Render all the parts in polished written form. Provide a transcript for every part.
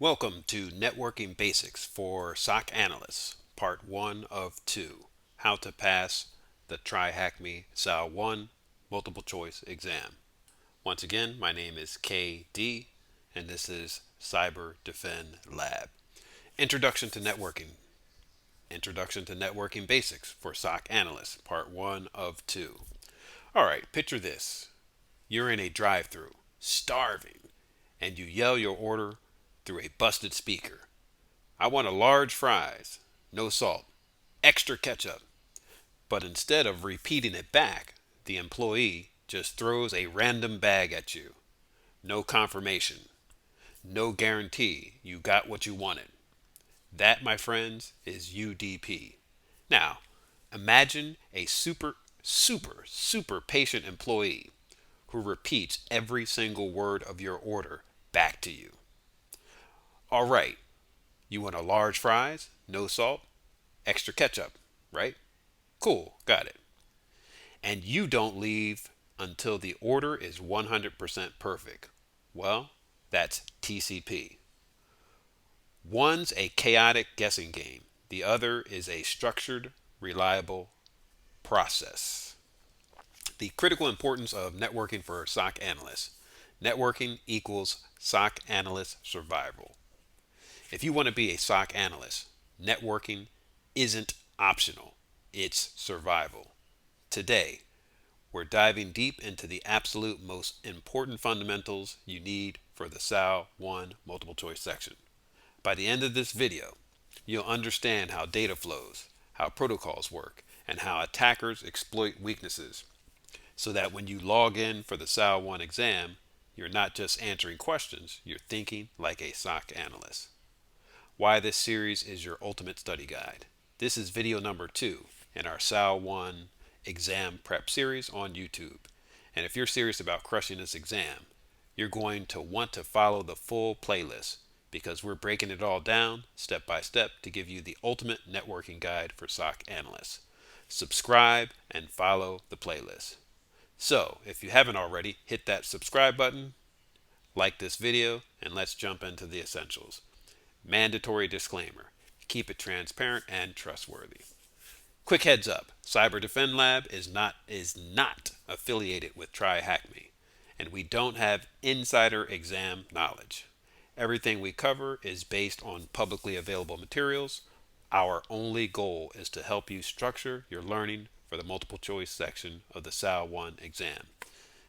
Welcome to Networking Basics for SOC Analysts, Part 1 of 2, How to Pass the TryHackMe SAL1 Multiple Choice Exam. Once again, my name is KD, and this is Cyber Defend Lab. Introduction to Networking. Introduction to Networking Basics for SOC Analysts, Part 1 of 2. All right, picture this. You're in a drive-thru, starving, and you yell your order through a busted speaker. I want a large fries, no salt, extra ketchup. But instead of repeating it back, the employee just throws a random bag at you. No confirmation. No guarantee you got what you wanted. That, my friends, is UDP. Now, imagine a super patient employee who repeats every single word of your order back to you. All right, you want a large fries, no salt, extra ketchup, right? Cool, got it. And you don't leave until the order is 100% perfect. Well, that's TCP. One's a chaotic guessing game. The other is a structured, reliable process. The critical importance of networking for SOC analysts. Networking equals SOC analyst survival. If you want to be a SOC analyst, networking isn't optional. It's survival. Today, we're diving deep into the absolute most important fundamentals you need for the SAL1 multiple choice section. By the end of this video, you'll understand how data flows, how protocols work, and how attackers exploit weaknesses, so that when you log in for the SAL1 exam, you're not just answering questions, you're thinking like a SOC analyst. Why this series is your ultimate study guide. This is video number 2 in our SAL1 exam prep series on YouTube. And if you're serious about crushing this exam, you're going to want to follow the full playlist because we're breaking it all down step by step to give you the ultimate networking guide for SOC analysts. Subscribe and follow the playlist. So, if you haven't already, hit that subscribe button, like this video, and let's jump into the essentials. Mandatory disclaimer. Keep it transparent and trustworthy. Quick heads up. Cyber Defend Lab is not affiliated with TryHackMe, and we don't have insider exam knowledge. Everything we cover is based on publicly available materials. Our only goal is to help you structure your learning for the multiple choice section of the SAL1 exam.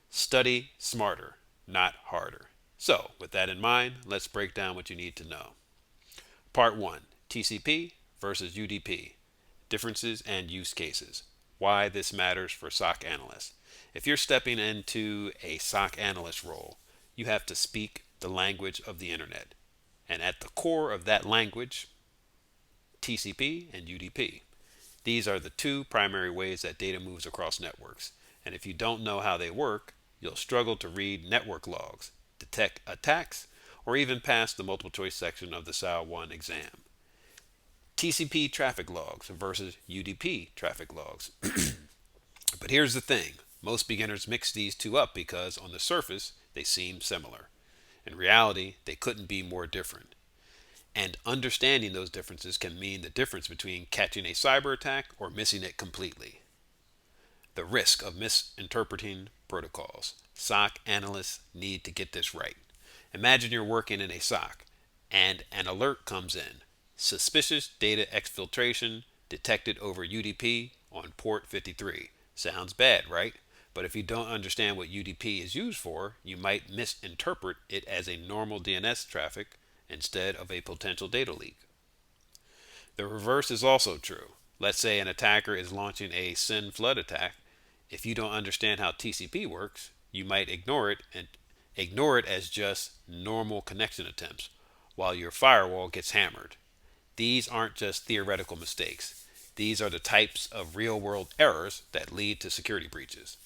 Study smarter, not harder. So, with that in mind, let's break down what you need to know. Part 1. TCP versus UDP. Differences and use cases. Why this matters for SOC analysts. If you're stepping into a SOC analyst role, you have to speak the language of the internet. And at the core of that language, TCP and UDP. These are the two primary ways that data moves across networks. And if you don't know how they work, you'll struggle to read network logs, detect attacks, or even pass the multiple choice section of the SAL1 exam. TCP traffic logs versus UDP traffic logs. But here's the thing. Most beginners mix these two up because on the surface, they seem similar. In reality, they couldn't be more different. And understanding those differences can mean the difference between catching a cyber attack or missing it completely. The risk of misinterpreting protocols. SOC analysts need to get this right. Imagine you're working in a SOC and an alert comes in. Suspicious data exfiltration detected over UDP on port 53. Sounds bad, right? But if you don't understand what UDP is used for, you might misinterpret it as a normal DNS traffic instead of a potential data leak. The reverse is also true. Let's say an attacker is launching a SYN flood attack. If you don't understand how TCP works, you might ignore it as just normal connection attempts while your firewall gets hammered. These aren't just theoretical mistakes. These are the types of real-world errors that lead to security breaches.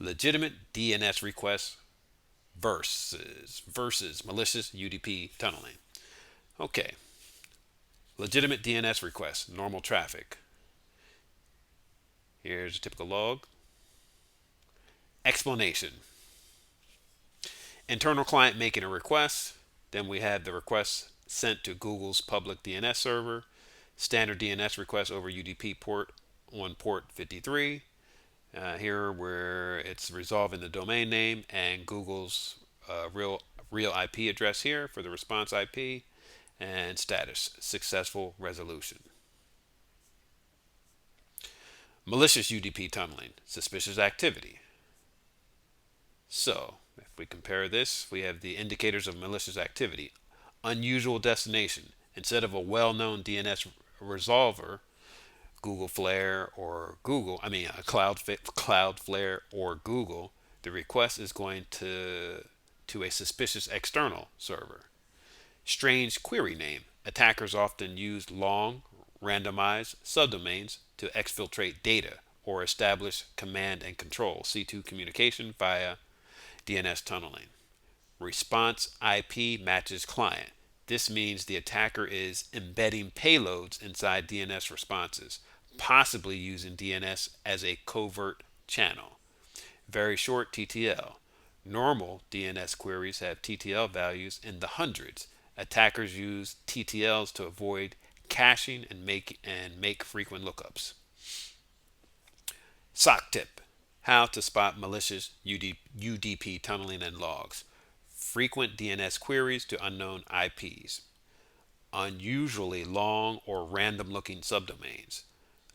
Legitimate DNS requests versus malicious UDP tunneling. Okay. Legitimate DNS requests, normal traffic. Here's a typical log. Explanation. Internal client making a request. Then we have the request sent to Google's public DNS server, standard DNS request over UDP port on port 53. Here where it's resolving the domain name and Google's real IP address here for the response IP, and status successful resolution. Malicious UDP tunneling, suspicious activity. So if we compare this, we have the indicators of malicious activity. Unusual destination. Instead of a well-known DNS resolver, Cloudflare or Google, the request is going to a suspicious external server. Strange query name. Attackers often use long, randomized subdomains to exfiltrate data or establish command and control C2 communication via DNS tunneling. Response IP matches client. This means the attacker is embedding payloads inside DNS responses, possibly using DNS as a covert channel. Very short TTL. Normal DNS queries have TTL values in the hundreds. Attackers use TTLs to avoid caching and make frequent lookups. SOC tip: how to spot malicious UDP tunneling and logs. Frequent DNS queries to unknown IPs. Unusually long or random looking subdomains.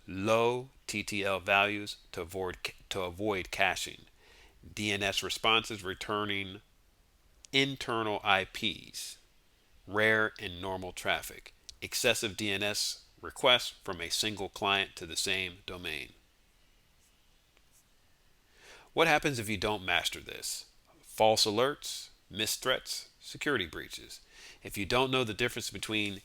Low TTL values to avoid caching. DNS responses returning internal IPs. Rare in normal traffic. Excessive DNS requests from a single client to the same domain. What happens if you don't master this? False alerts, missed threats, security breaches. If you don't know the difference between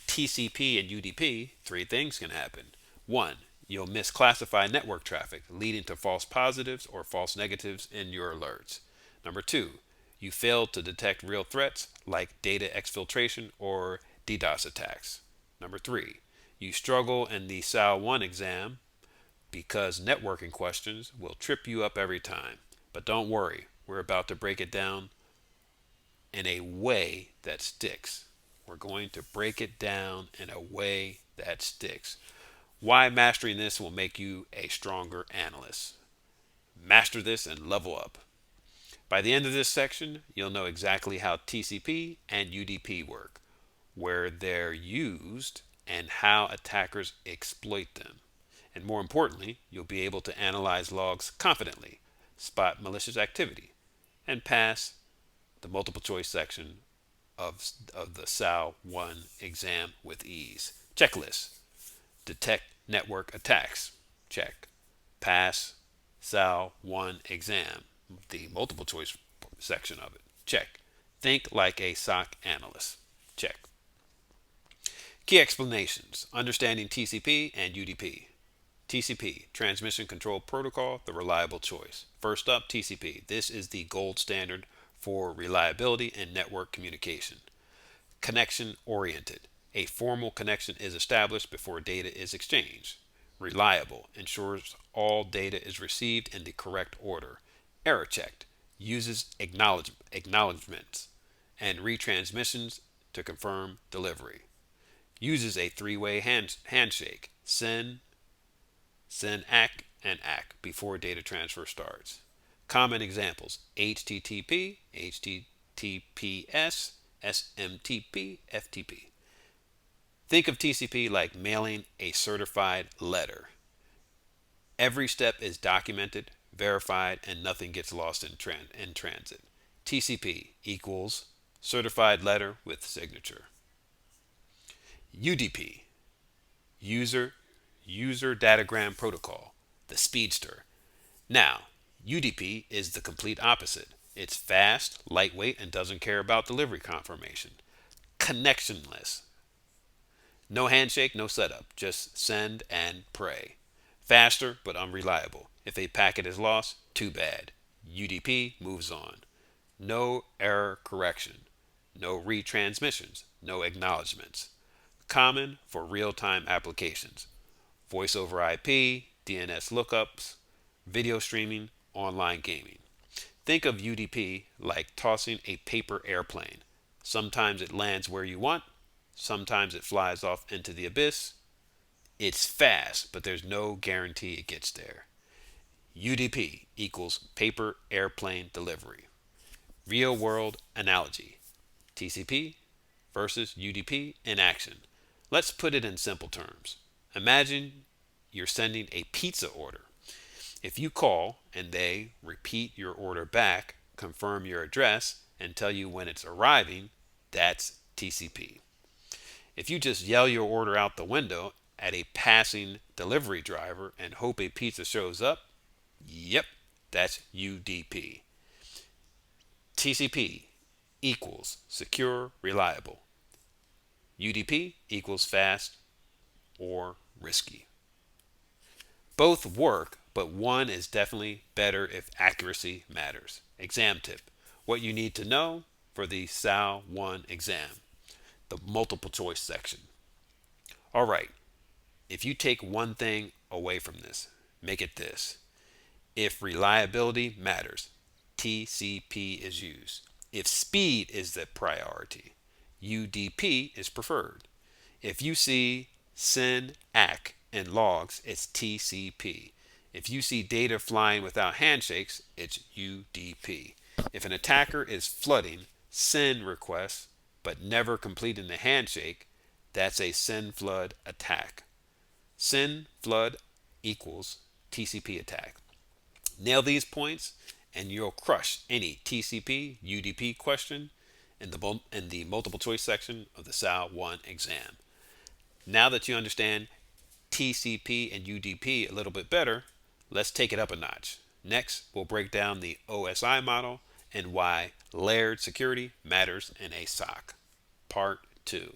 TCP and UDP, three things can happen. 1. You'll misclassify network traffic, leading to false positives or false negatives in your alerts. Number 2. You fail to detect real threats like data exfiltration or DDoS attacks. Number 3. You struggle in the SAL1 exam because networking questions will trip you up every time. But don't worry, we're about to break it down in a way that sticks. We're going to break it down in a way that sticks. Why mastering this will make you a stronger analyst. Master this and level up. By the end of this section, you'll know exactly how TCP and UDP work, where they're used, and how attackers exploit them. And more importantly, you'll be able to analyze logs confidently, spot malicious activity, and pass the multiple choice section of the SAL1 exam with ease. Checklist: detect network attacks. Check. Pass SAL1 exam, the multiple choice section of it. Check. Think like a SOC analyst. Check. Key explanations: understanding TCP and UDP. TCP, Transmission Control Protocol, the reliable choice. First up, TCP. This is the gold standard for reliability in network communication. Connection oriented. A formal connection is established before data is exchanged. Reliable, ensures all data is received in the correct order. Error checked, uses acknowledgments and retransmissions to confirm delivery. Uses a three-way handshake, send, ACK, and ACK before data transfer starts. Common examples: HTTP, HTTPS, SMTP, FTP. Think of TCP like mailing a certified letter. Every step is documented, verified, and nothing gets lost in transit. TCP equals certified letter with signature. UDP, user datagram protocol, the speedster. Now, UDP is the complete opposite. It's fast, lightweight, and doesn't care about delivery confirmation. Connectionless. No handshake, no setup. Just send and pray. Faster, but unreliable. If a packet is lost, too bad. UDP moves on. No error correction. No retransmissions. No acknowledgments. Common for real-time applications. Voice over IP, DNS lookups, video streaming, online gaming. Think of UDP like tossing a paper airplane. Sometimes it lands where you want. Sometimes it flies off into the abyss. It's fast, but there's no guarantee it gets there. UDP equals paper airplane delivery. Real world analogy. TCP versus UDP in action. Let's put it in simple terms. Imagine you're sending a pizza order. If you call and they repeat your order back, confirm your address, and tell you when it's arriving, that's TCP. If you just yell your order out the window at a passing delivery driver and hope a pizza shows up, yep, that's UDP. TCP equals secure, reliable. UDP equals fast or risky. Both work, but one is definitely better if accuracy matters. Exam tip. What you need to know for the SAL1 exam. The multiple choice section. All right, if you take one thing away from this, make it this. If reliability matters, TCP is used. If speed is the priority, UDP is preferred. If you see SYN ACK in logs, it's TCP. If you see data flying without handshakes, it's UDP. If an attacker is flooding SYN requests but never completing the handshake, that's a SYN flood attack. SYN flood equals TCP attack. Nail these points and you'll crush any TCP UDP question in the multiple choice section of the SAL1 exam. Now that you understand TCP and UDP a little bit better, let's take it up a notch. Next, we'll break down the OSI model and why layered security matters in a SOC. Part 2.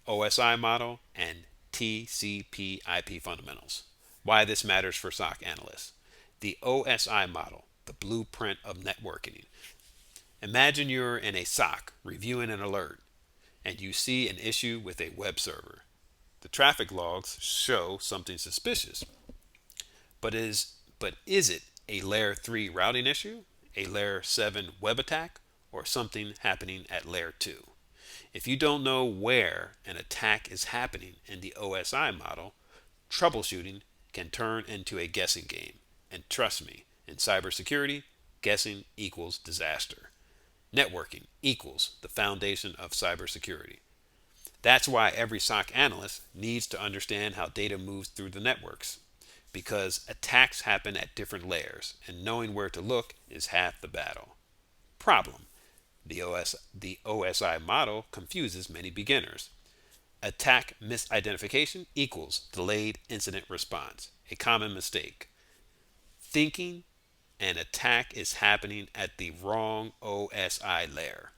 OSI model and TCP IP fundamentals. Why this matters for SOC analysts. The OSI model, the blueprint of networking. Imagine you're in a SOC reviewing an alert and you see an issue with a web server. The traffic logs show something suspicious. But is it a layer 3 routing issue, a layer 7 web attack, or something happening at layer 2? If you don't know where an attack is happening in the OSI model, troubleshooting can turn into a guessing game. And trust me, in cybersecurity, guessing equals disaster. Networking equals the foundation of cybersecurity. That's why every SOC analyst needs to understand how data moves through the networks, because attacks happen at different layers, and knowing where to look is half the battle. Problem: the OSI model confuses many beginners. Attack misidentification equals delayed incident response, a common mistake. Thinking an attack is happening at the wrong OSI layer.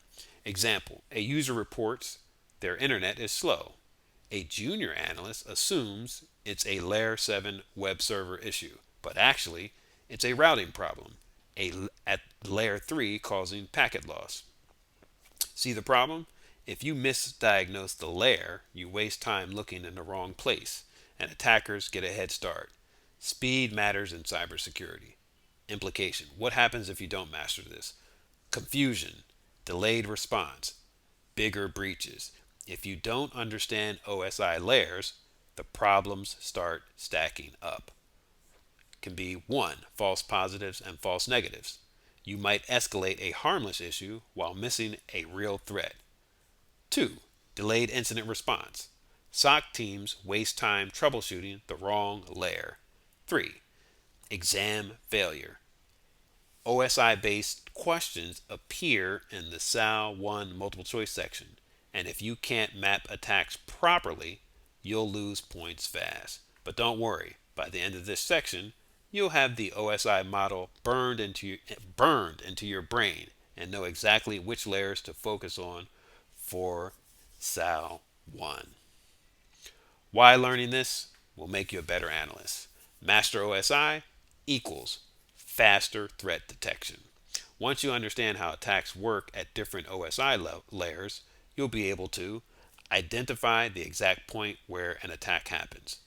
Example: a user reports their internet is slow. A junior analyst assumes it's a layer 7 web server issue, but actually it's a routing problem, at layer 3 causing packet loss. See the problem? If you misdiagnose the layer, you waste time looking in the wrong place, and attackers get a head start. Speed matters in cybersecurity. Implication: what happens if you don't master this? Confusion, delayed response, bigger breaches. If you don't understand OSI layers, the problems start stacking up. Can be 1. False positives and false negatives. You might escalate a harmless issue while missing a real threat. 2. Delayed incident response. SOC teams waste time troubleshooting the wrong layer. 3. Exam failure. OSI-based questions appear in the SAL1 multiple choice section, and if you can't map attacks properly, you'll lose points fast. But don't worry, by the end of this section, you'll have the OSI model burned into your brain and know exactly which layers to focus on for SAL1. Why learning this will make you a better analyst. Master OSI equals faster threat detection. Once you understand how attacks work at different OSI layers, you'll be able to identify the exact point where an attack happens,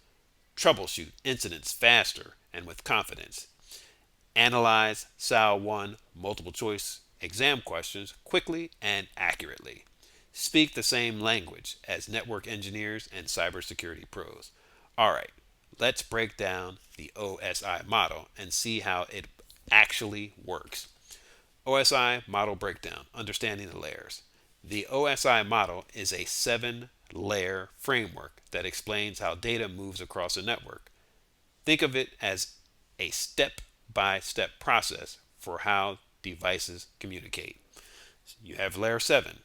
troubleshoot incidents faster and with confidence, analyze SAL1 multiple choice exam questions quickly and accurately. Speak the same language as network engineers and cybersecurity pros. All right, let's break down the OSI model and see how it actually works. OSI model breakdown, understanding the layers. The OSI model is a 7-layer framework that explains how data moves across a network. Think of it as a step by step process for how devices communicate. You have layer 7,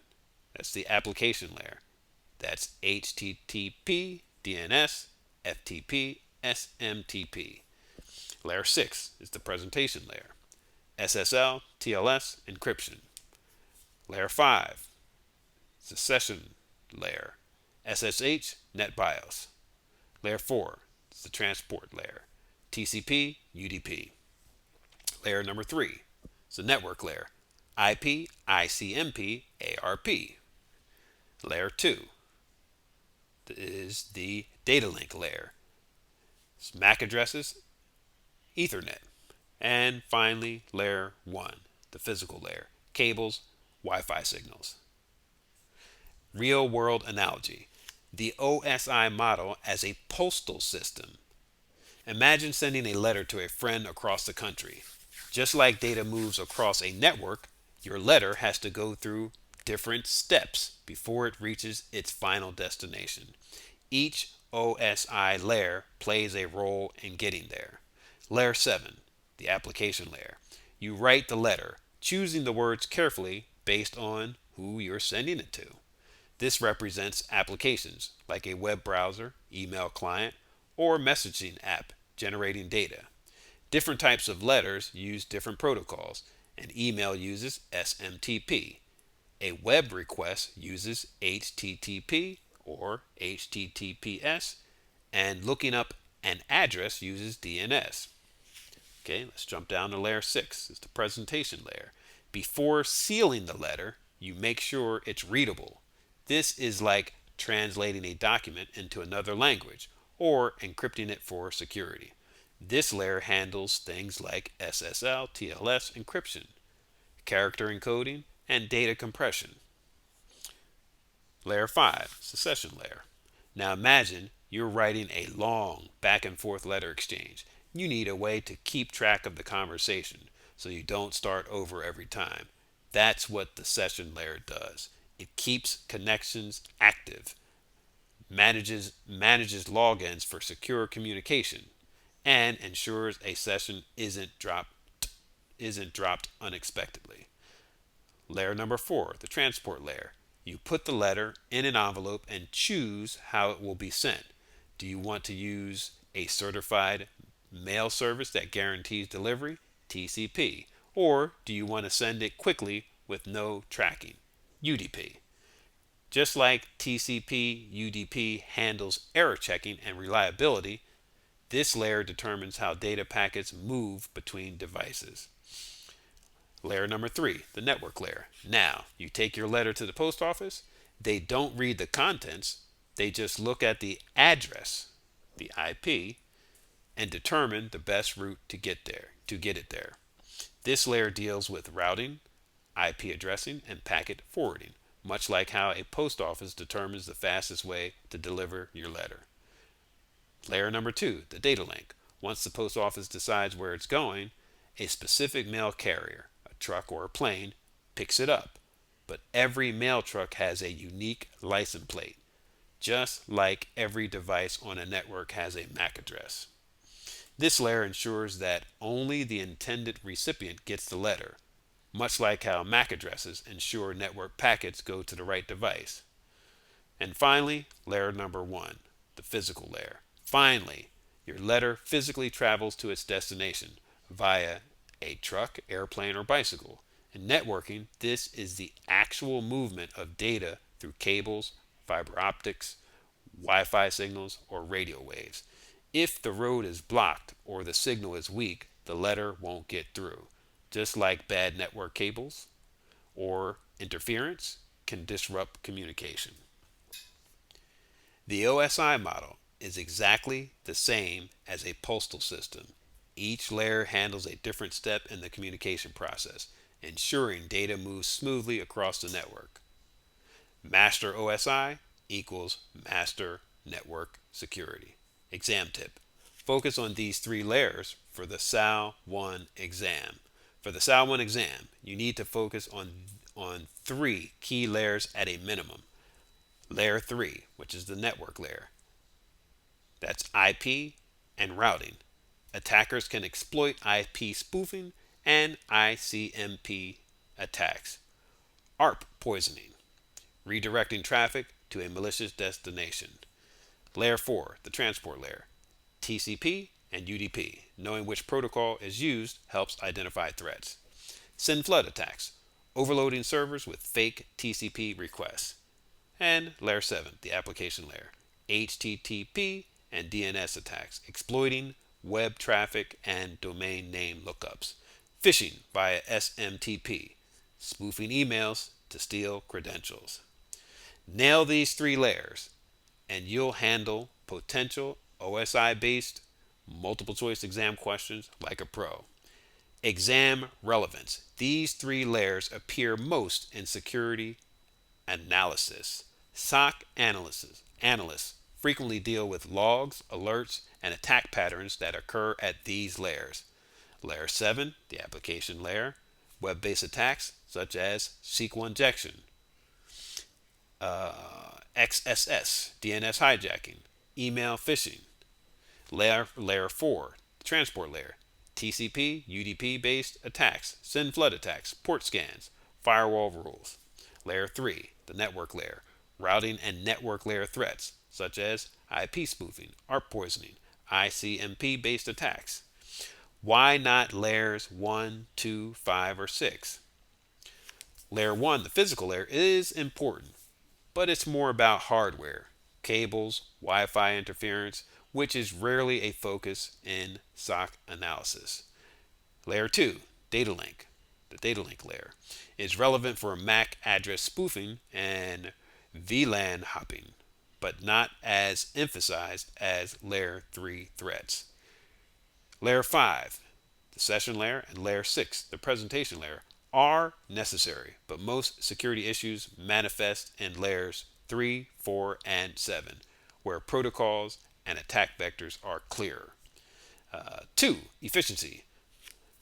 that's the application layer. That's HTTP, DNS, FTP, SMTP. Layer 6 is the presentation layer. SSL, TLS, encryption. Layer 5 is the session layer. SSH, NetBIOS. Layer 4 is the transport layer. TCP, UDP. Layer number 3 is the network layer. IP, ICMP, ARP. Layer 2 is the data link layer. It's MAC addresses, Ethernet. And finally, layer 1, the physical layer, cables, Wi-Fi signals. Real world analogy. The OSI model as a postal system. Imagine sending a letter to a friend across the country. Just like data moves across a network, your letter has to go through different steps before it reaches its final destination. Each OSI layer plays a role in getting there. Layer 7, the application layer. You write the letter, choosing the words carefully based on who you're sending it to. This represents applications like a web browser, email client, or messaging app generating data. Different types of letters use different protocols. An email uses SMTP. A web request uses HTTP or HTTPS, and looking up an address uses DNS. Okay, let's jump down to layer 6. It's the presentation layer. Before sealing the letter, you make sure it's readable. This is like translating a document into another language or encrypting it for security. This layer handles things like SSL, TLS encryption, character encoding, and data compression. Layer 5 is the session layer. Now imagine you're writing a long back and forth letter exchange. You need a way to keep track of the conversation so you don't start over every time. That's what the session layer does. It keeps connections active, manages logins for secure communication, and ensures a session isn't dropped unexpectedly. Layer number 4, the transport layer. You put the letter in an envelope and choose how it will be sent. Do you want to use a certified mail service that guarantees delivery, TCP, or do you want to send it quickly with no tracking, UDP? Just like TCP, UDP handles error checking and reliability, this layer determines how data packets move between devices. Layer number 3, the network layer. Now, you take your letter to the post office. They don't read the contents. They just look at the address, the IP, and determine the best route to get it there. This layer deals with routing, IP addressing, and packet forwarding, much like how a post office determines the fastest way to deliver your letter. Layer number 2, the data link. Once the post office decides where it's going, a specific mail carrier, a truck or a plane, picks it up. But every mail truck has a unique license plate, just like every device on a network has a MAC address. This layer ensures that only the intended recipient gets the letter, much like how MAC addresses ensure network packets go to the right device. And finally, layer number 1, the physical layer. Finally, your letter physically travels to its destination via a truck, airplane, or bicycle. In networking, this is the actual movement of data through cables, fiber optics, Wi-Fi signals, or radio waves. If the road is blocked or the signal is weak, the letter won't get through. Just like bad network cables or interference can disrupt communication. The OSI model is exactly the same as a postal system. Each layer handles a different step in the communication process. ensuring data moves smoothly across the network. Master OSI equals master network security. Exam tip. Focus on these three layers for the SAL1 exam. For the SAL1 exam, you need to focus on three key layers at a minimum. Layer 3, which is the network layer. That's IP and routing. Attackers can exploit IP spoofing and ICMP attacks. ARP poisoning, redirecting traffic to a malicious destination. Layer 4, the transport layer. TCP and UDP. Knowing which protocol is used helps identify threats. Send flood attacks, overloading servers with fake TCP requests. And layer 7, the application layer. HTTP and DNS attacks, exploiting web traffic and domain name lookups. Phishing via SMTP, spoofing emails to steal credentials. Nail these three layers, and you'll handle potential OSI based multiple choice exam questions like a pro. Exam relevance. These three layers appear most in security analysis. SOC analysts frequently deal with logs, alerts, and attack patterns that occur at these layers. Layer 7, the application layer, web-based attacks such as SQL injection, XSS, DNS hijacking, email phishing. Layer 4, the transport layer, TCP, UDP based attacks, send flood attacks, port scans, firewall rules. Layer 3, the network layer, routing and network layer threats such as IP spoofing, ARP poisoning, ICMP based attacks. Why not layers 1, 2, 5, or 6? Layer 1, the physical layer, is important, but it's more about hardware, cables, Wi-Fi interference, which is rarely a focus in SOC analysis. Layer 2, data link, the data link layer, is relevant for MAC address spoofing and VLAN hopping, but not as emphasized as Layer 3 threats. Layer 5, the session layer, and Layer 6, the presentation layer, are necessary, but most security issues manifest in layers 3, 4, and 7, where protocols and attack vectors are clearer. 2. Efficiency.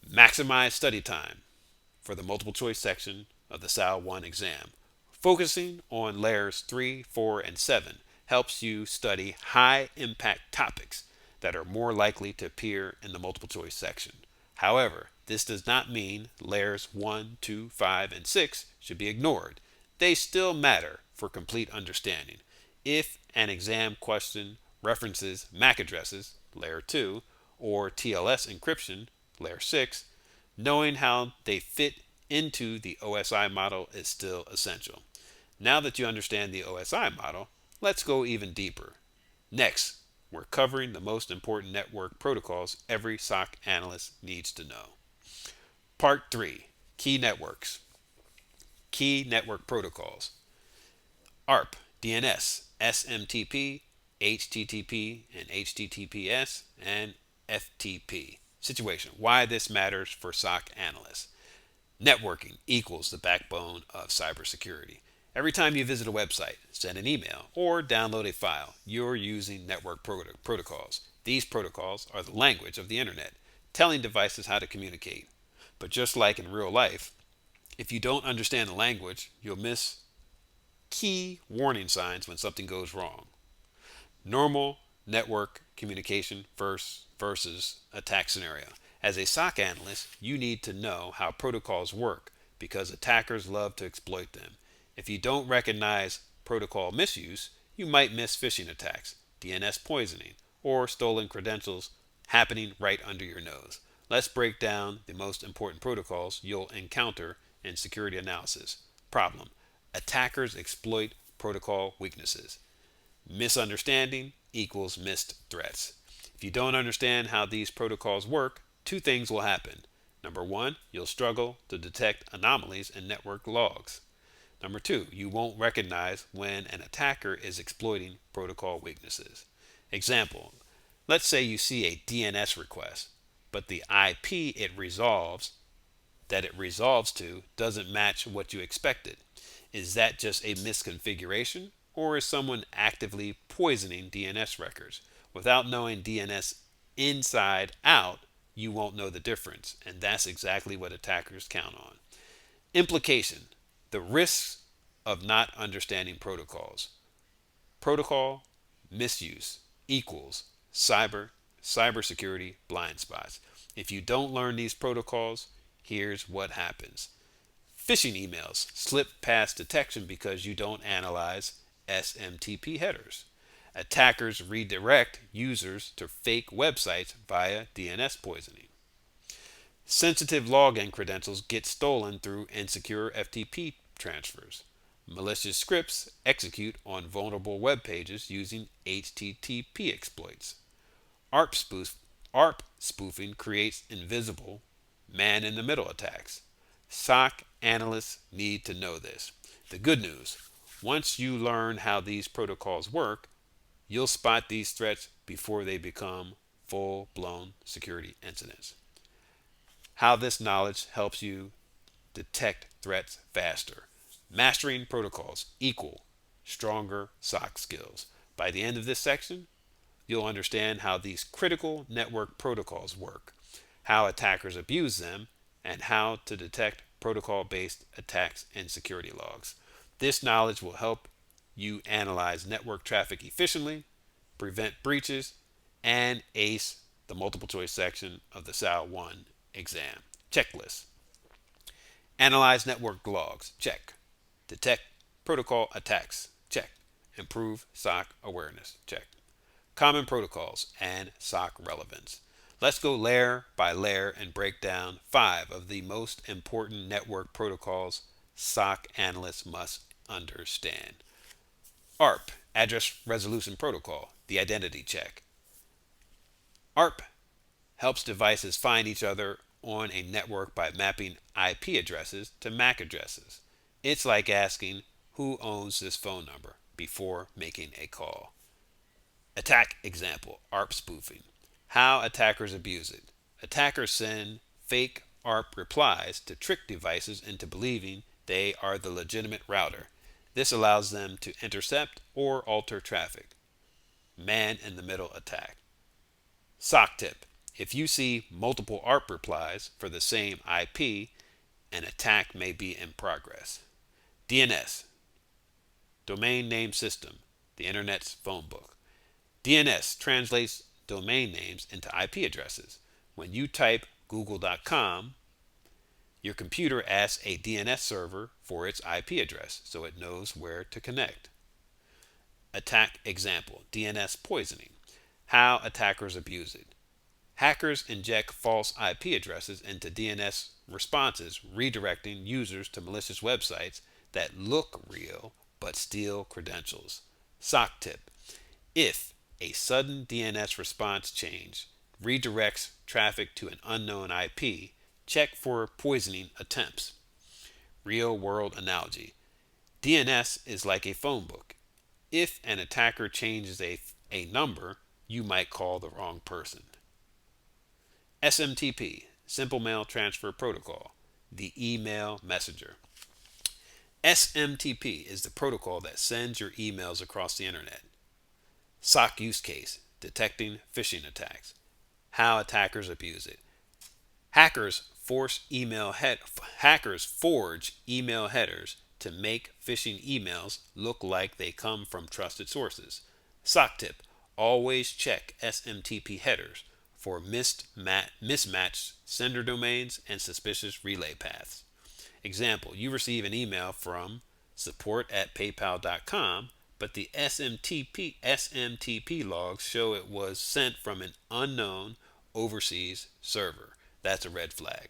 Maximize study time for the multiple choice section of the SAL1 exam. Focusing on layers 3, 4, and 7 helps you study high impact topics that are more likely to appear in the multiple choice section. However, this does not mean layers 1, 2, 5, and 6 should be ignored. They still matter for complete understanding. If an exam question references MAC addresses, layer 2, or TLS encryption, layer 6, knowing how they fit into the OSI model is still essential. Now that you understand the OSI model, let's go even deeper. Next, we're covering the most important network protocols every SOC analyst needs to know. Part 3, Key Networks. Key Network Protocols. ARP, DNS, SMTP, HTTP, and HTTPS, and FTP. Situation. Why this matters for SOC analysts. Networking equals the backbone of cybersecurity. Every time you visit a website, send an email, or download a file, you're using network protocols. These protocols are the language of the internet, telling devices how to communicate. But just like in real life, if you don't understand the language, you'll miss key warning signs when something goes wrong. Normal network communication versus attack scenario. As a SOC analyst, you need to know how protocols work because attackers love to exploit them. If you don't recognize protocol misuse, you might miss phishing attacks, DNS poisoning, or stolen credentials happening right under your nose. Let's break down the most important protocols you'll encounter in security analysis. Problem: attackers exploit protocol weaknesses. Misunderstanding equals missed threats. If you don't understand how these protocols work, two things will happen. Number one, you'll struggle to detect anomalies in network logs. Number two, you won't recognize when an attacker is exploiting protocol weaknesses. Example: let's say you see a DNS request, but the IP it resolves that it resolves to doesn't match what you expected. Is that just a misconfiguration, or is someone actively poisoning DNS records? Without knowing DNS inside out, you won't know the difference, and that's exactly what attackers count on. Implication: the risks of not understanding protocols. Protocol misuse equals cybersecurity blind spots. If you don't learn these protocols, here's what happens. Phishing emails slip past detection because you don't analyze SMTP headers. Attackers redirect users to fake websites via DNS poisoning. Sensitive login credentials get stolen through insecure FTP transfers. Malicious scripts execute on vulnerable web pages using HTTP exploits. ARP spoofing creates invisible man-in-the-middle attacks. SOC analysts need to know this. The good news: once you learn how these protocols work, you'll spot these threats before they become full-blown security incidents. How this knowledge helps you detect threats faster. Mastering protocols equal stronger SOC skills. By the end of this section, you'll understand how these critical network protocols work, how attackers abuse them, and how to detect protocol-based attacks in security logs. This knowledge will help you analyze network traffic efficiently, prevent breaches, and ace the multiple choice section of the SAL1 exam. Checklist: analyze network logs, check. Detect protocol attacks, check. Improve SOC awareness, check. Common protocols and SOC relevance. Let's go layer by layer and break down 5 of the most important network protocols SOC analysts must understand. ARP, Address Resolution Protocol, the identity check. ARP helps devices find each other on a network by mapping IP addresses to MAC addresses. It's like asking, who owns this phone number, before making a call. Attack example: ARP spoofing. How attackers abuse it. Attackers send fake ARP replies to trick devices into believing they are the legitimate router. This allows them to intercept or alter traffic. Man-in-the-middle attack. SOC tip: if you see multiple ARP replies for the same IP, an attack may be in progress. DNS, Domain Name System, the Internet's phone book. DNS translates domain names into IP addresses. When you type google.com, your computer asks a DNS server for its IP address so it knows where to connect. Attack example: DNS poisoning. How attackers abuse it. Hackers inject false IP addresses into DNS responses, redirecting users to malicious websites that look real but steal credentials. SOC tip: if a sudden DNS response change redirects traffic to an unknown IP, check for poisoning attempts. Real world analogy: DNS is like a phone book. If an attacker changes a number, you might call the wrong person. SMTP, Simple Mail Transfer Protocol, the email messenger. SMTP is the protocol that sends your emails across the internet. SOC use case: detecting phishing attacks. How attackers abuse it. Hackers forge email headers to make phishing emails look like they come from trusted sources. SOC tip: always check SMTP headers for mismatched sender domains and suspicious relay paths. Example: you receive an email from support@paypal.com, but the SMTP logs show it was sent from an unknown overseas server. That's a red flag.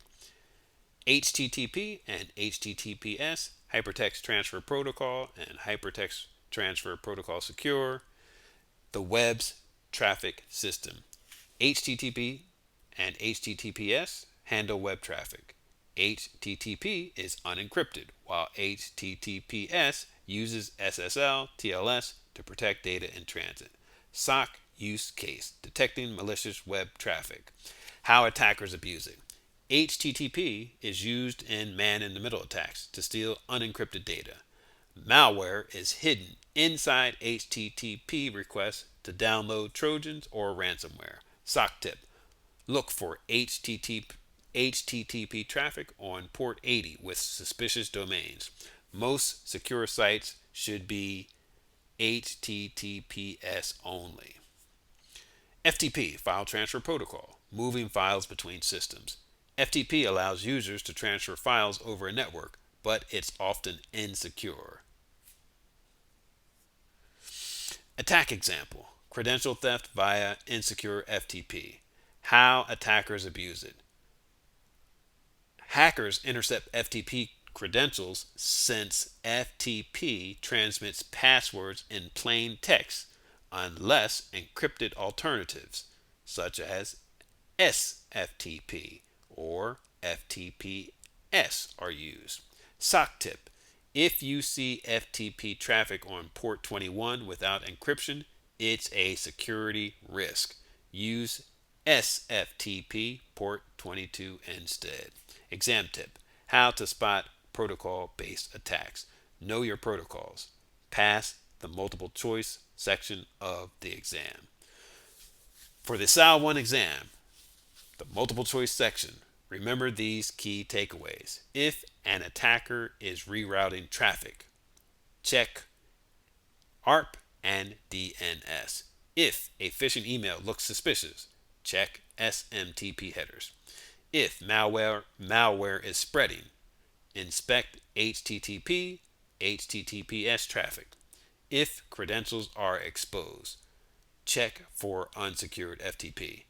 HTTP and HTTPS, Hypertext Transfer Protocol and Hypertext Transfer Protocol Secure, the web's traffic system. HTTP and HTTPS handle web traffic. HTTP is unencrypted, while HTTPS uses SSL, TLS to protect data in transit. SOC use case: detecting malicious web traffic. How attackers abuse it. HTTP is used in man-in-the-middle attacks to steal unencrypted data. Malware is hidden inside HTTP requests to download Trojans or ransomware. SOC tip: look for HTTP traffic on port 80 with suspicious domains. Most secure sites should be HTTPS only. FTP, File Transfer Protocol, moving files between systems. FTP allows users to transfer files over a network, but it's often insecure. Attack example: credential theft via insecure FTP. How attackers abuse it. Hackers intercept FTP credentials since FTP transmits passwords in plain text unless encrypted alternatives such as SFTP or FTPS are used. SOC tip: if you see FTP traffic on port 21 without encryption, it's a security risk. Use SFTP port 22 instead. Exam tip: how to spot protocol-based attacks. Know your protocols. Pass the multiple choice section of the exam. For the SAL1 exam, the multiple choice section, remember these key takeaways. If an attacker is rerouting traffic, check ARP and DNS. If a phishing email looks suspicious, check SMTP headers. If malware is spreading, inspect HTTP, HTTPS traffic. If credentials are exposed, check for unsecured FTP.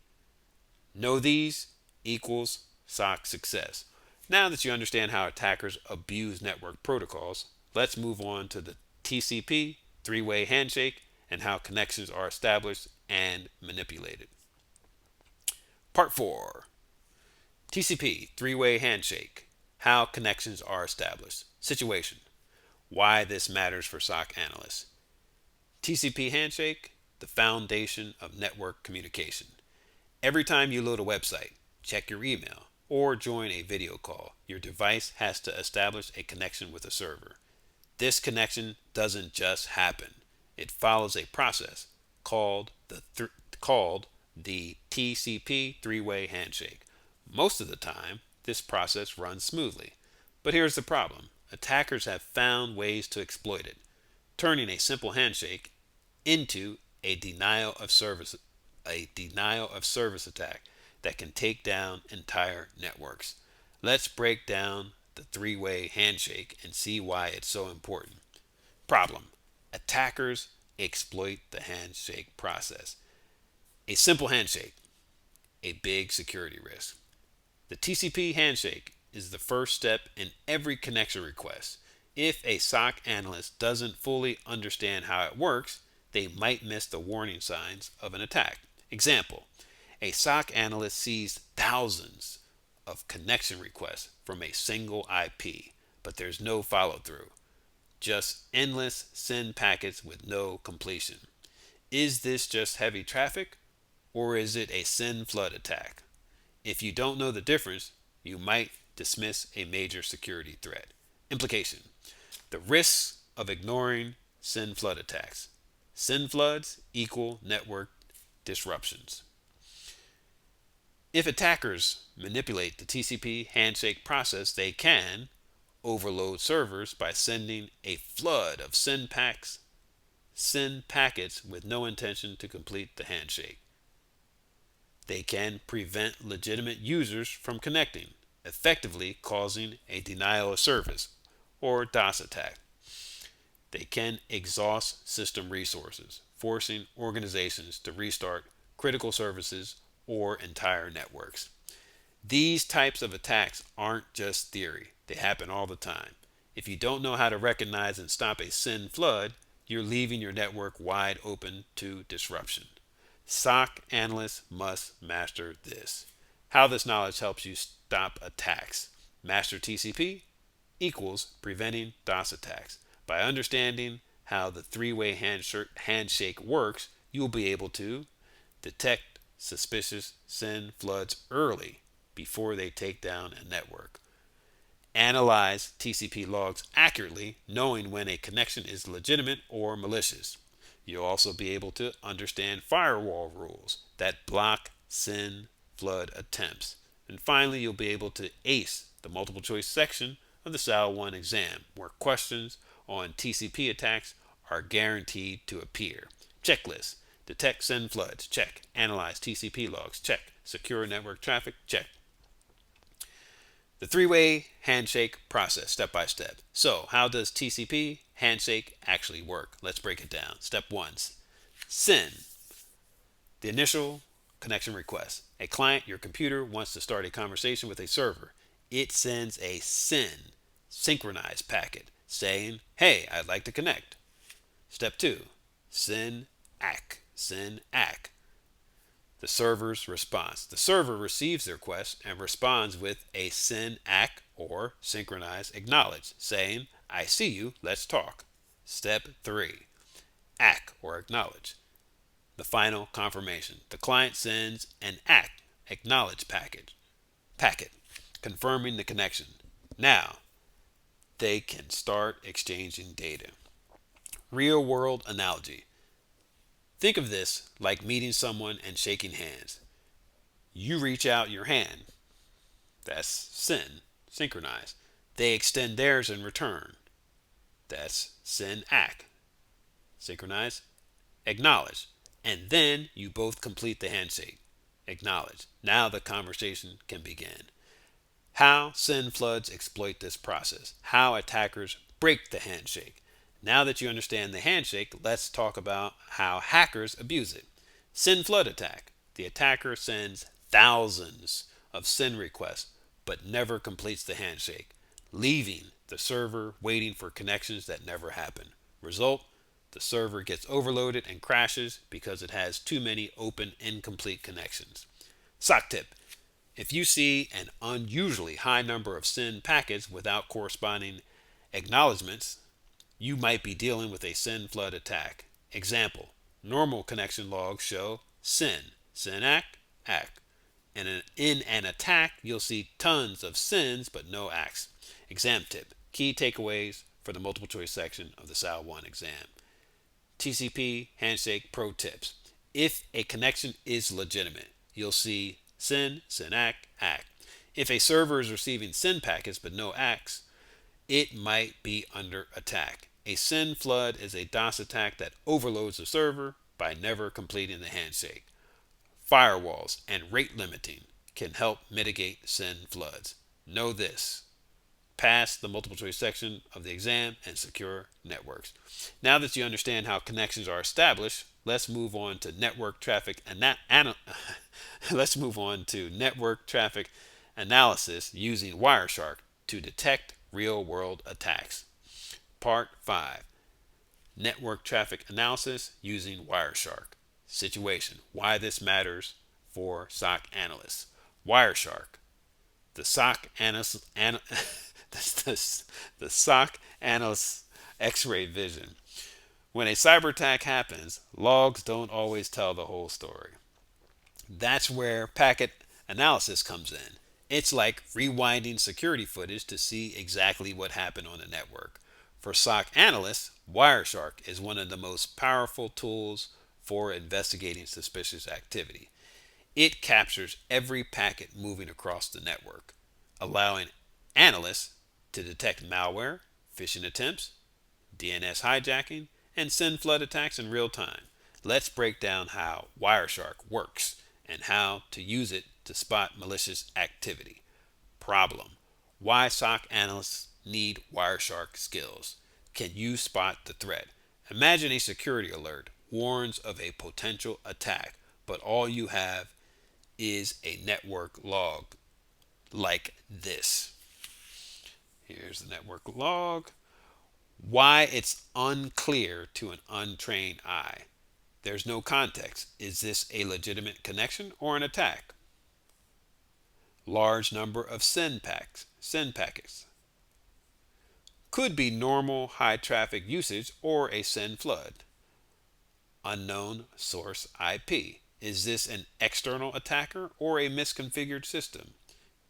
Know these equals SOC success. Now that you understand how attackers abuse network protocols, let's move on to the TCP Three-Way Handshake and how connections are established and manipulated. Part 4. TCP Three-Way Handshake. How connections are established. Situation: why this matters for SOC analysts. TCP handshake, the foundation of network communication. Every time you load a website, check your email, or join a video call, your device has to establish a connection with a server. This connection doesn't just happen. It follows a process called the TCP Three-Way Handshake. Most of the time, this process runs smoothly. But here's the problem. Attackers have found ways to exploit it, turning a simple handshake into a denial of service attack that can take down entire networks. Let's break down the three-way handshake and see why it's so important. Problem: attackers exploit the handshake process. A simple handshake, a big security risk. The TCP handshake is the first step in every connection request. If a SOC analyst doesn't fully understand how it works, they might miss the warning signs of an attack. Example: a SOC analyst sees thousands of connection requests from a single IP, but there's no follow through. Just endless send packets with no completion. Is this just heavy traffic, or is it a send flood attack? If you don't know the difference, you might dismiss a major security threat. Implication: the risks of ignoring send flood attacks. Send floods equal network disruptions. If attackers manipulate the TCP handshake process, they can overload servers by sending a flood of send packets with no intention to complete the handshake. They can prevent legitimate users from connecting, effectively causing a denial of service or DOS attack. They can exhaust system resources, forcing organizations to restart critical services or entire networks. These types of attacks aren't just theory, they happen all the time. If you don't know how to recognize and stop a send flood, you're leaving your network wide open to disruption. SOC analysts must master this. How this knowledge helps you stop attacks. Master TCP equals preventing DOS attacks. By understanding how the three-way handshake works, you'll be able to detect suspicious send floods early before they take down a network. Analyze TCP logs accurately, knowing when a connection is legitimate or malicious. You'll also be able to understand firewall rules that block SYN flood attempts. And finally, you'll be able to ace the multiple choice section of the SAL1 exam, where questions on TCP attacks are guaranteed to appear. Checklist: detect SYN floods, check. Analyze TCP logs, check. Secure network traffic, check. The three-way handshake process, step by step. So, how does TCP handshake actually work? Let's break it down. Step 1: SYN, the initial connection request. A client, your computer, wants to start a conversation with a server. It sends a SYN, synchronized packet, saying, "Hey, I'd like to connect." Step 2: SYN ACK, SYN ACK. The server's response. The server receives the request and responds with a SYN ACK or synchronized acknowledge, saying, "I see you, let's talk." Step 3: ACK or acknowledge. The final confirmation. The client sends an ACK, acknowledge packet, confirming the connection. Now, they can start exchanging data. Real world analogy. Think of this like meeting someone and shaking hands. You reach out your hand. That's SYN, synchronized. They extend theirs in return. That's SYN ACK, synchronized, acknowledge. And then you both complete the handshake. Acknowledge. Now the conversation can begin. How SYN floods exploit this process. How attackers break the handshake. Now that you understand the handshake, let's talk about how hackers abuse it. SYN flood attack. The attacker sends thousands of SYN requests but never completes the handshake, leaving the server waiting for connections that never happen. Result: the server gets overloaded and crashes because it has too many open, incomplete connections. SOC tip: if you see an unusually high number of SYN packets without corresponding acknowledgments, you might be dealing with a SYN flood attack. Example: normal connection logs show SYN, SYN ACK, ACK. And in an attack, you'll see tons of SYNs but no ACKs. Exam tip: key takeaways for the multiple choice section of the SAL1 exam. TCP handshake pro tips: if a connection is legitimate, you'll see SYN, SYN ACK, ACK. If a server is receiving SYN packets but no ACKs, it might be under attack. A SYN flood is a DOS attack that overloads the server by never completing the handshake. Firewalls and rate limiting can help mitigate SYN floods. Know this: pass the multiple choice section of the exam and secure networks. Now that you understand how connections are established, let's move on to network traffic analysis using Wireshark to detect real-world attacks. Part 5: Network traffic analysis using Wireshark. Situation: why this matters for SOC analysts. Wireshark, the SOC analyst, the SOC analyst's X-ray vision. When a cyber attack happens, logs don't always tell the whole story. That's where packet analysis comes in. It's like rewinding security footage to see exactly what happened on the network. For SOC analysts, Wireshark is one of the most powerful tools for investigating suspicious activity. It captures every packet moving across the network, allowing analysts to detect malware, phishing attempts, DNS hijacking, and SYN flood attacks in real time. Let's break down how Wireshark works and how to use it to spot malicious activity. Problem: why SOC analysts need Wireshark skills. Can you spot the threat? Imagine a security alert warns of a potential attack, but all you have is a network log like this. Here's the network log. Why it's unclear to an untrained eye. There's no context. Is this a legitimate connection or an attack? Large number of SYN packets. Could be normal high traffic usage or a SYN flood. Unknown source IP. Is this an external attacker or a misconfigured system?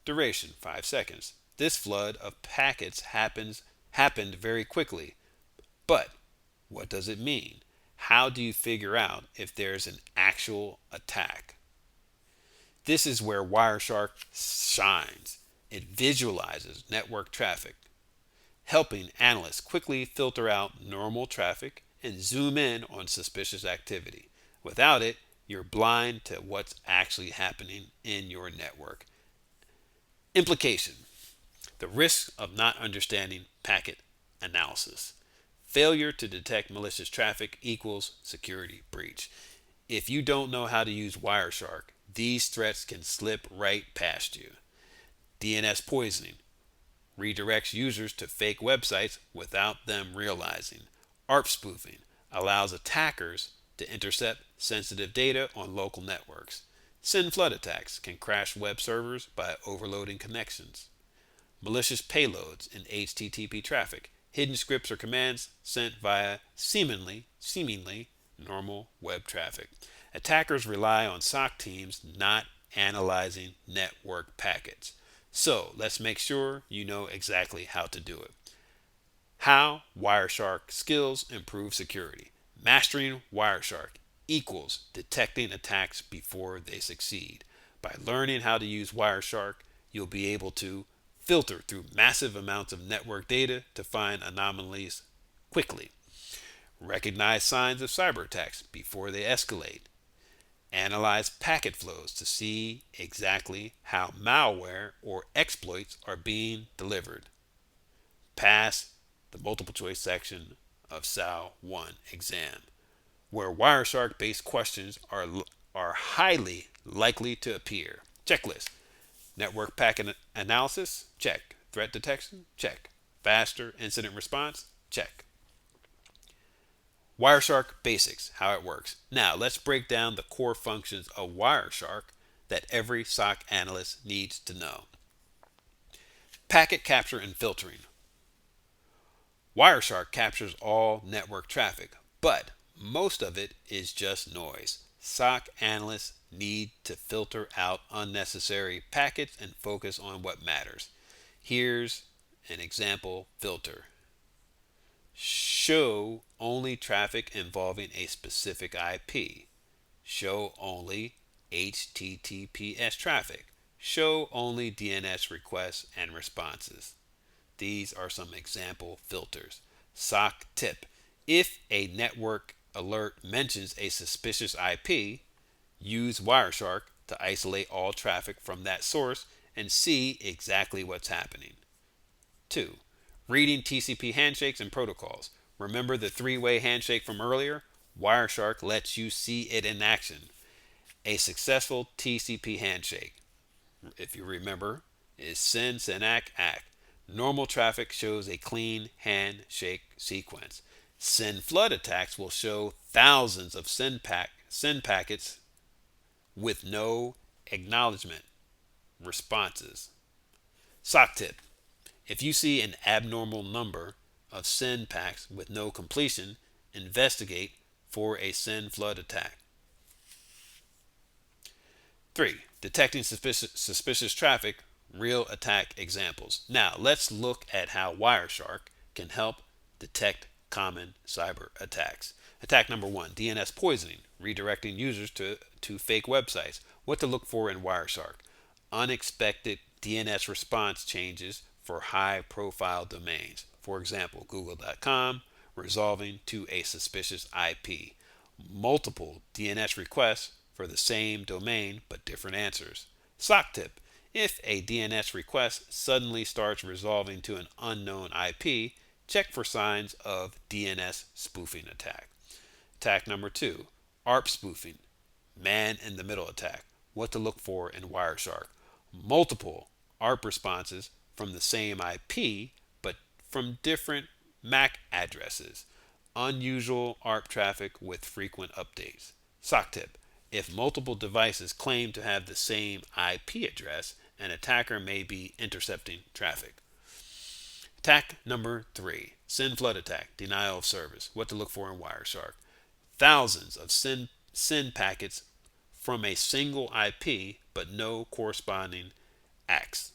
Duration 5 seconds. This flood of packets happened very quickly. But what does it mean? How do you figure out if there's an actual attack? This is where Wireshark shines. It visualizes network traffic, helping analysts quickly filter out normal traffic and zoom in on suspicious activity. Without it, you're blind to what's actually happening in your network. Implication: the risk of not understanding packet analysis. Failure to detect malicious traffic equals security breach. If you don't know how to use Wireshark, these threats can slip right past you. DNS poisoning redirects users to fake websites without them realizing. ARP spoofing allows attackers to intercept sensitive data on local networks. SYN flood attacks can crash web servers by overloading connections. Malicious payloads in HTTP traffic, hidden scripts or commands sent via seemingly normal web traffic. Attackers rely on SOC teams not analyzing network packets. So let's make sure you know exactly how to do it. How Wireshark skills improve security. Mastering Wireshark equals detecting attacks before they succeed. By learning how to use Wireshark, you'll be able to filter through massive amounts of network data to find anomalies quickly. Recognize signs of cyber attacks before they escalate. Analyze packet flows to see exactly how malware or exploits are being delivered. Pass the multiple choice section of SAL1 exam, where Wireshark based questions are highly likely to appear. Checklist: network packet analysis, check. Threat detection, check. Faster incident response, check. Wireshark basics, how it works. Now let's break down the core functions of Wireshark that every SOC analyst needs to know. Packet capture and filtering. Wireshark captures all network traffic, but most of it is just noise. SOC analysts need to filter out unnecessary packets and focus on what matters. Here's an example filter. Show only traffic involving a specific IP. Show only HTTPS traffic. Show only DNS requests and responses. These are some example filters. SOC tip: if a network alert mentions a suspicious IP, use Wireshark to isolate all traffic from that source and see exactly what's happening. 2. Reading TCP handshakes and protocols. Remember the three-way handshake from earlier? Wireshark lets you see it in action. A successful TCP handshake, if you remember, is SYN, SYN-ACK, ACK. Normal traffic shows a clean handshake sequence. SYN flood attacks will show thousands of SYN packets with no acknowledgement responses. SOC tip: if you see an abnormal number of SYN packs with no completion, investigate for a SYN flood attack. 3. Detecting suspicious traffic, real attack examples. Now, let's look at how Wireshark can help detect common cyber attacks. Attack number 1, DNS poisoning, redirecting users to fake websites. What to look for in Wireshark: unexpected DNS response changes for high-profile domains. For example, google.com resolving to a suspicious IP. Multiple DNS requests for the same domain but different answers. SOC tip: if a DNS request suddenly starts resolving to an unknown IP, check for signs of DNS spoofing attack. Attack number 2, ARP spoofing, man-in-the-middle attack. What to look for in Wireshark: multiple ARP responses from the same IP but from different MAC addresses. Unusual ARP traffic with frequent updates. SOC tip: if multiple devices claim to have the same IP address, an attacker may be intercepting traffic. Attack number 3, SYN flood attack, denial of service. What to look for in Wireshark: thousands of SYN packets from a single IP but no corresponding acts.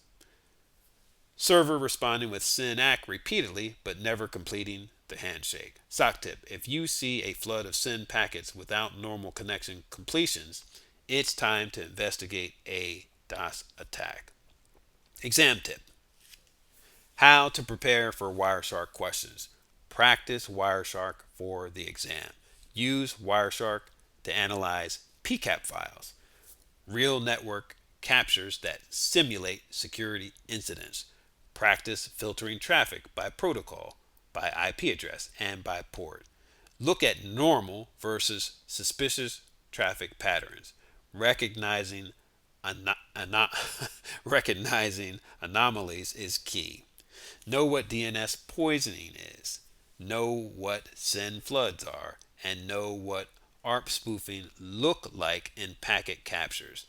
Server responding with SYN ACK repeatedly but never completing the handshake. SOC tip: if you see a flood of SYN packets without normal connection completions, it's time to investigate a DOS attack. Exam tip: how to prepare for Wireshark questions. Practice Wireshark for the exam. Use Wireshark to analyze PCAP files, real network captures that simulate security incidents. Practice filtering traffic by protocol, by IP address, and by port. Look at normal versus suspicious traffic patterns. Recognizing, recognizing anomalies is key. Know what DNS poisoning is. Know what SYN floods are. And know what ARP spoofing look like in packet captures.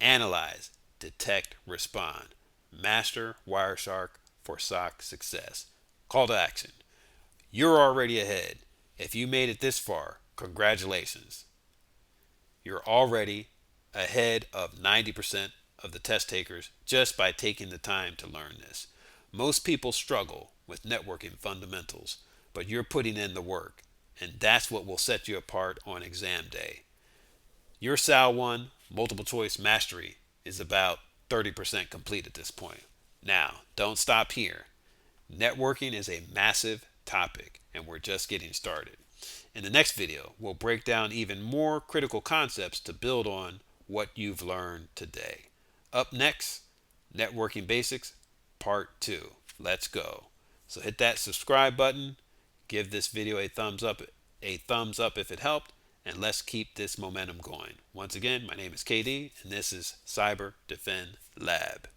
Analyze, detect, respond. Master Wireshark for SOC success. Call to action: you're already ahead. If you made it this far, congratulations. You're already ahead of 90% of the test takers just by taking the time to learn this. Most people struggle with networking fundamentals, but you're putting in the work, and that's what will set you apart on exam day. Your SAL1 multiple choice mastery is about 30% complete at this point. Now, don't stop here. Networking is a massive topic, and we're just getting started. In the next video, we'll break down even more critical concepts to build on what you've learned today. Up next, Networking Basics, Part 2. Let's go. So hit that subscribe button, give this video a thumbs up if it helped, and let's keep this momentum going. Once again, my name is KD, and this is Cyber Defend Lab.